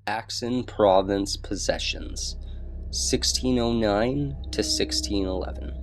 Aix-en Province Possessions, 1609 to 1611.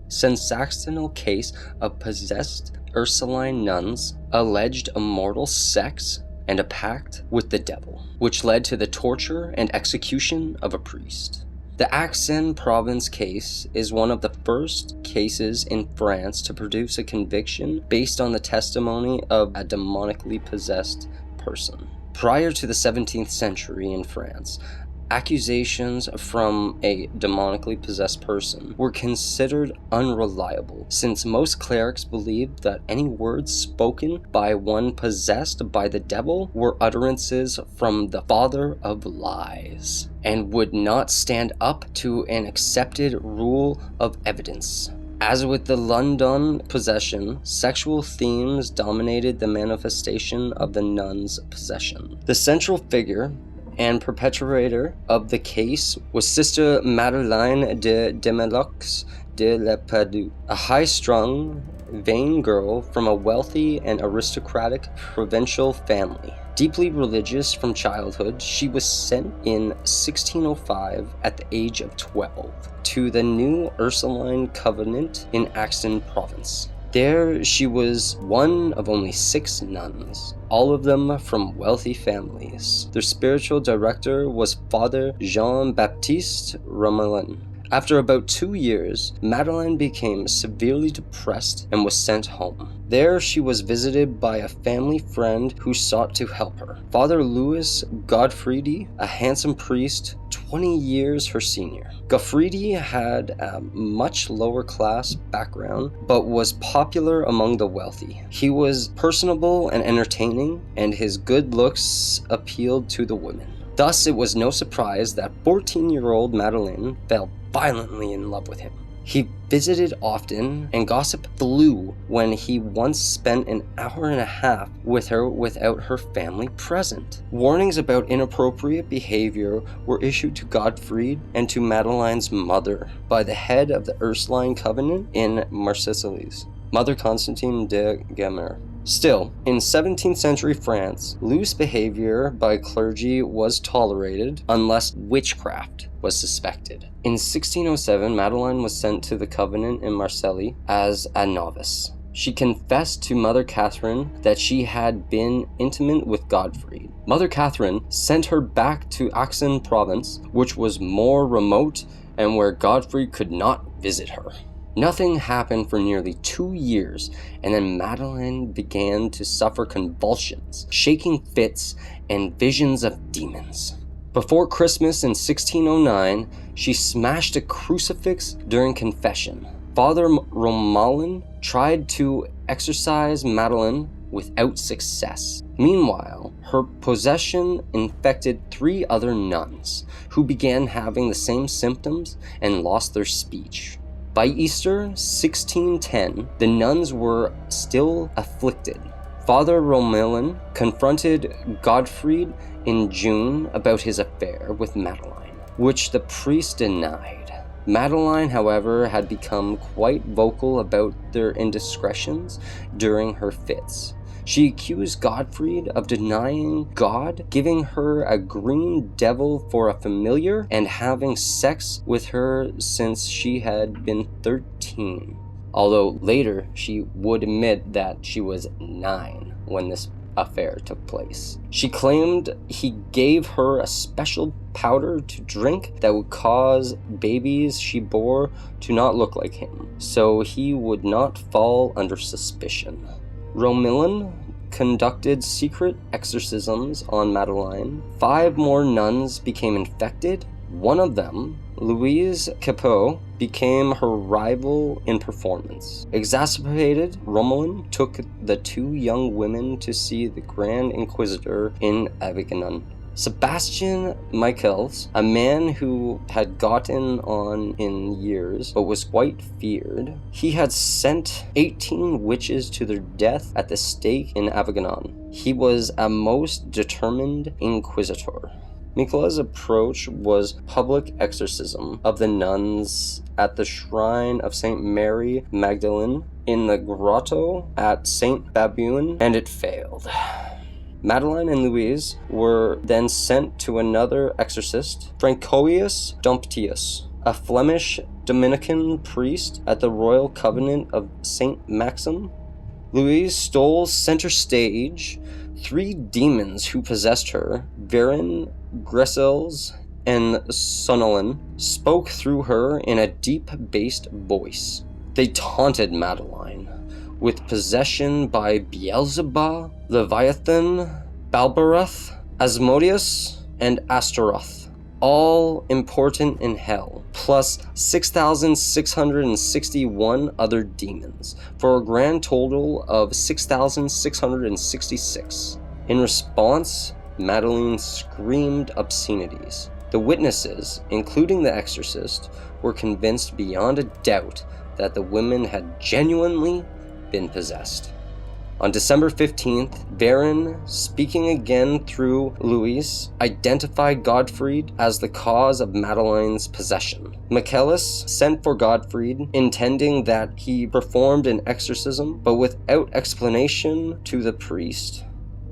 Sensational case of possessed Ursuline nuns alleged immortal sex and a pact with the devil, which led to the torture and execution of a priest. The Aix-en Province case is one of the first cases in France to produce a conviction based on the testimony of a demonically possessed person. Prior to the 17th century in France, accusations from a demonically possessed person were considered unreliable, since most clerics believed that any words spoken by one possessed by the devil were utterances from the father of lies, and would not stand up to an accepted rule of evidence. As with the London possession, sexual themes dominated the manifestation of the nuns' possession. The central figure and perpetrator of the case was Sister Madeleine de Demonology de la Padoue, a high-strung, vain girl from a wealthy and aristocratic provincial family. Deeply religious from childhood, she was sent in 1605 at the age of 12 to the new Ursuline convent in Aix-en Province. There she was one of only 6 nuns, all of them from wealthy families. Their spiritual director was Father Jean-Baptiste Romelin. After about 2 years, Madeleine became severely depressed and was sent home. There she was visited by a family friend who sought to help her. Father Louis Godfrey, a handsome priest, 20 years her senior. Godfrey had a much lower class background, but was popular among the wealthy. He was personable and entertaining, and his good looks appealed to the women. Thus, it was no surprise that 14-year-old Madeleine fell violently in love with him. He visited often, and gossip flew when he once spent an hour and a half with her without her family present. Warnings about inappropriate behavior were issued to Godfrey and to Madeleine's mother by the head of the Ursuline Covenant in Marseilles, Mother Constantine de Gamer. Still, in 17th century France, loose behavior by clergy was tolerated unless witchcraft was suspected. In 1607, Madeleine was sent to the convent in Marseilles as a novice. She confessed to Mother Catherine that she had been intimate with Godfrey. Mother Catherine sent her back to Aix-en Province, which was more remote and where Godfrey could not visit her. Nothing happened for nearly 2 years, and then Madeleine began to suffer convulsions, shaking fits, and visions of demons. Before Christmas in 1609, she smashed a crucifix during confession. Father Romelin tried to exorcise Madeleine without success. Meanwhile, her possession infected 3 other nuns, who began having the same symptoms and lost their speech. By Easter 1610, the nuns were still afflicted. Father Romelin confronted Godfrey in June about his affair with Madeleine, which the priest denied. Madeleine, however, had become quite vocal about their indiscretions during her fits. She accused Godfrey of denying God, giving her a green devil for a familiar, and having sex with her since she had been 13. Although later she would admit that she was 9 when this affair took place. She claimed he gave her a special powder to drink that would cause babies she bore to not look like him, so he would not fall under suspicion. Romelin conducted secret exorcisms on Madeleine. 5 more nuns became infected. One of them, Louise Capot, became her rival in performance. Exasperated, Romelin took the 2 young women to see the Grand Inquisitor in Avignon. Sebastian Michels, a man who had gotten on in years but was quite feared, he had sent 18 witches to their death at the stake in Avignon. He was a most determined inquisitor. Michels' approach was public exorcism of the nuns at the shrine of St. Mary Magdalene in the grotto at St. Babouin, and it failed. Madeline and Louise were then sent to another exorcist, Francois Domptius, a Flemish Dominican priest at the Royal Covenant of Saint Maxim. Louise stole center stage. 3 demons who possessed her, Verin, Gressels, and Sonolin, spoke through her in a deep-bassed voice. They taunted Madeline with possession by Beelzebub, Leviathan, Balbaruth, Asmodeus, and Astaroth, all important in hell, plus 6,661 other demons, for a grand total of 6,666. In response, Madeline screamed obscenities. The witnesses, including the exorcist, were convinced beyond a doubt that the women had genuinely been possessed. On December 15th, Verin, speaking again through Louise, identified Godfried as the cause of Madeline's possession. Michaelis sent for Godfried, intending that he performed an exorcism, but without explanation to the priest.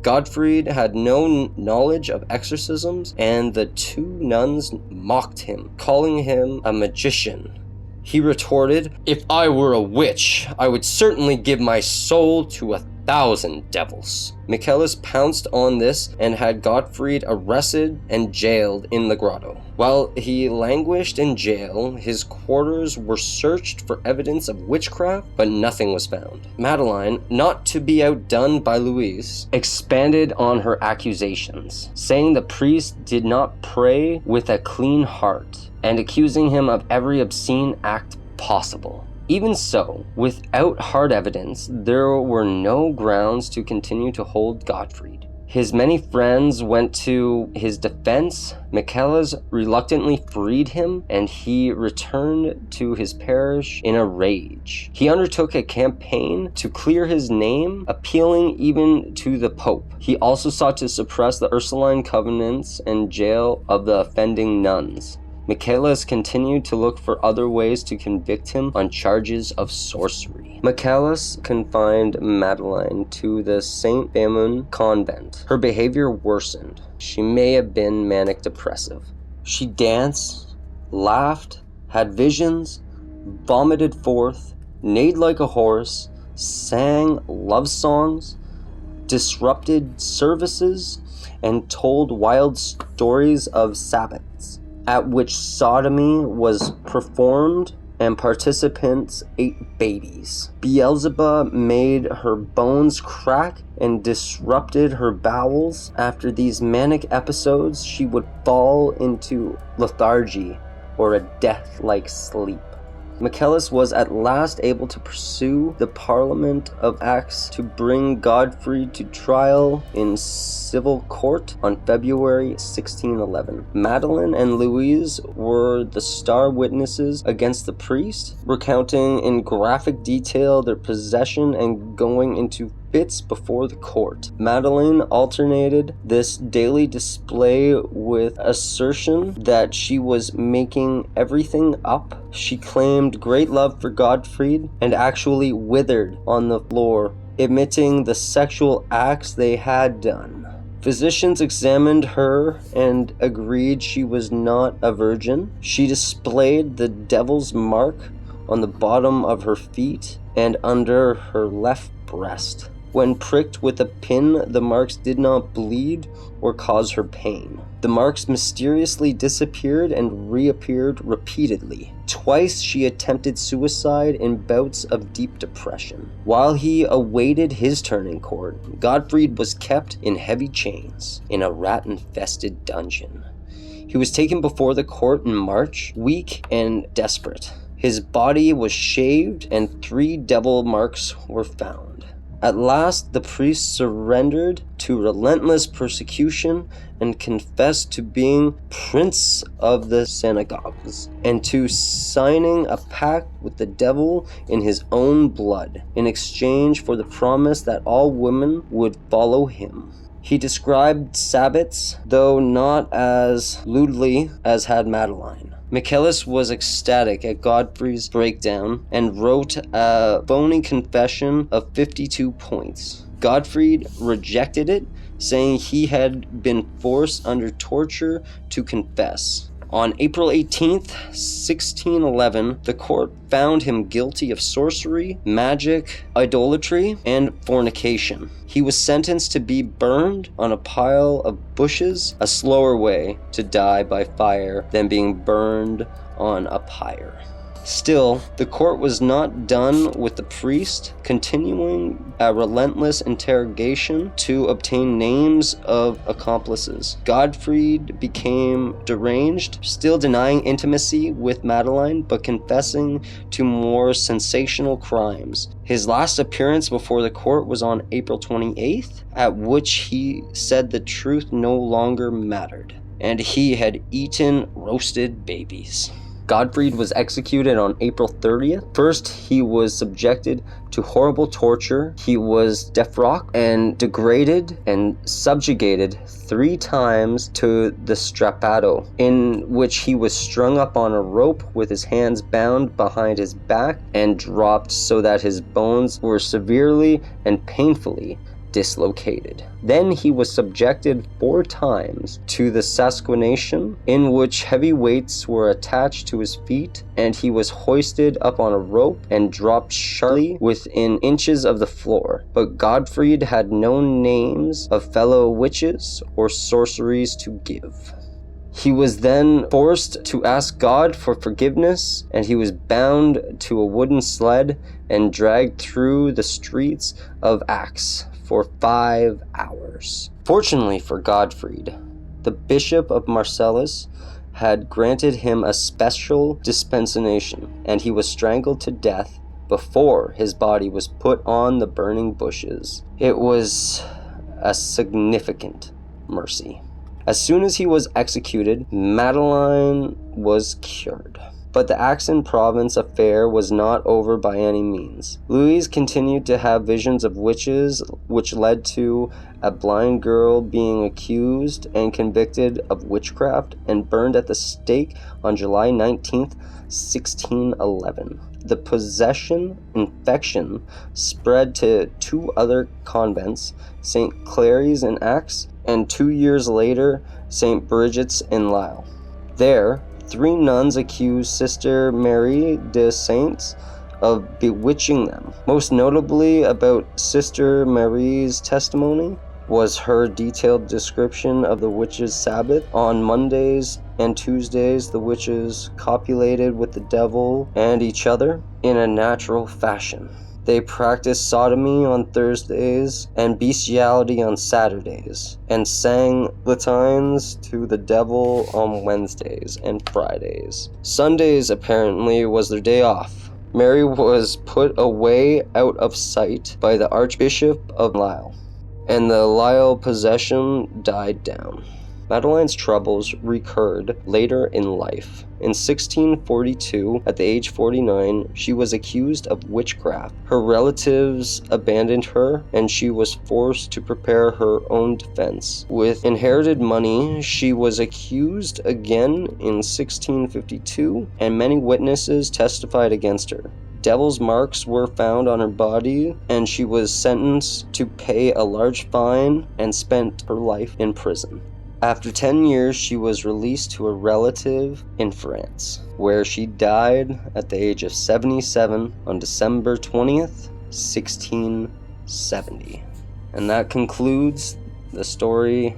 Godfried had no knowledge of exorcisms, and the 2 nuns mocked him, calling him a magician. He retorted, "If I were a witch, I would certainly give my soul to 1,000 devils." Michaelis pounced on this and had Godfried arrested and jailed in the grotto. While he languished in jail, his quarters were searched for evidence of witchcraft, but nothing was found. Madeline, not to be outdone by Louise, expanded on her accusations, saying the priest did not pray with a clean heart, and accusing him of every obscene act possible. Even so, without hard evidence, there were no grounds to continue to hold Godfried. His many friends went to his defense. Michaelis reluctantly freed him, and he returned to his parish in a rage. He undertook a campaign to clear his name, appealing even to the Pope. He also sought to suppress the Ursuline covenants and jail of the offending nuns. Michaelis continued to look for other ways to convict him on charges of sorcery. Michaelis confined Madeline to the St. Bamun convent. Her behavior worsened. She may have been manic depressive. She danced, laughed, had visions, vomited forth, neighed like a horse, sang love songs, disrupted services, and told wild stories of Sabbaths at which sodomy was performed and participants ate babies. Beelzebub made her bones crack and disrupted her bowels. After these manic episodes, she would fall into lethargy or a death-like sleep. Michaelis was at last able to pursue the Parliament of Aix to bring Godfried to trial in civil court on February 1611. Madeline and Louise were the star witnesses against the priest, recounting in graphic detail their possession and going into fits before the court. Madeline alternated this daily display with assertion that she was making everything up. She claimed great love for Godfried and actually withered on the floor, admitting the sexual acts they had done. Physicians examined her and agreed she was not a virgin. She displayed the devil's mark on the bottom of her feet and under her left breast. When pricked with a pin, the marks did not bleed or cause her pain. The marks mysteriously disappeared and reappeared repeatedly. Twice she attempted suicide in bouts of deep depression. While he awaited his turn in court, Godfried was kept in heavy chains in a rat-infested dungeon. He was taken before the court in March, weak and desperate. His body was shaved and 3 devil marks were found. At last, the priest surrendered to relentless persecution and confessed to being prince of the synagogues and to signing a pact with the devil in his own blood in exchange for the promise that all women would follow him. He described Sabbaths, though not as lewdly as had Madeline. Michaelis was ecstatic at Godfrey's breakdown and wrote a phony confession of 52 points. Godfrey rejected it, saying he had been forced under torture to confess. On April 18th, 1611, the court found him guilty of sorcery, magic, idolatry, and fornication. He was sentenced to be burned on a pile of bushes, a slower way to die by fire than being burned on a pyre. Still, the court was not done with the priest, continuing a relentless interrogation to obtain names of accomplices. Godfried became deranged, still denying intimacy with Madeline, but confessing to more sensational crimes. His last appearance before the court was on April 28th, at which he said the truth no longer mattered, and he had eaten roasted babies. Godfried was executed on April 30th. First, he was subjected to horrible torture. He was defrocked and degraded and subjugated 3 times to the strappado, in which he was strung up on a rope with his hands bound behind his back and dropped so that his bones were severely and painfully dislocated. Then he was subjected 4 times to the sasquination, in which heavy weights were attached to his feet, and he was hoisted up on a rope and dropped sharply within inches of the floor. But Godfried had no names of fellow witches or sorceries to give. He was then forced to ask God for forgiveness, and he was bound to a wooden sled and dragged through the streets of Aix for 5 hours. Fortunately for Godfried, the Bishop of Marseilles had granted him a special dispensation, and he was strangled to death before his body was put on the burning bushes. It was a significant mercy. As soon as he was executed, Madeline was cured. But the Aix-en Province affair was not over by any means. Louise continued to have visions of witches, which led to a blind girl being accused and convicted of witchcraft and burned at the stake on July 19th, 1611. The possession infection spread to 2 other convents, St. Clary's in Aix, and 2 years later, St. Bridget's in Lille. There, 3 nuns accused Sister Marie de Saints of bewitching them. Most notably about Sister Marie's testimony was her detailed description of the witches' Sabbath. On Mondays and Tuesdays, the witches copulated with the devil and each other in a natural fashion. They practiced sodomy on Thursdays and bestiality on Saturdays, and sang litanies to the devil on Wednesdays and Fridays. Sundays apparently was their day off. Mary was put away out of sight by the Archbishop of Lille, and the Lille possession died down. Madeline's troubles recurred later in life. In 1642, at the age of 49, she was accused of witchcraft. Her relatives abandoned her, and she was forced to prepare her own defense. With inherited money, she was accused again in 1652, and many witnesses testified against her. Devil's marks were found on her body, and she was sentenced to pay a large fine and spent her life in prison. After 10 years, she was released to a relative in France, where she died at the age of 77 on December 20th, 1670. And that concludes the story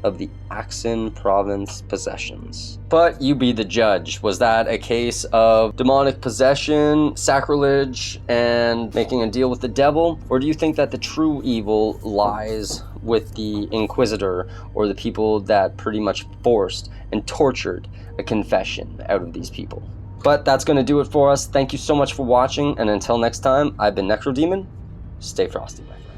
of the Aix-en Province possessions. But you be the judge. Was that a case of demonic possession, sacrilege, and making a deal with the devil? Or do you think that the true evil lies with the Inquisitor, or the people that pretty much forced and tortured a confession out of these people? But that's going to do it for us. Thank you so much for watching, and until next time, I've been Necrodemon. Stay frosty, my friend.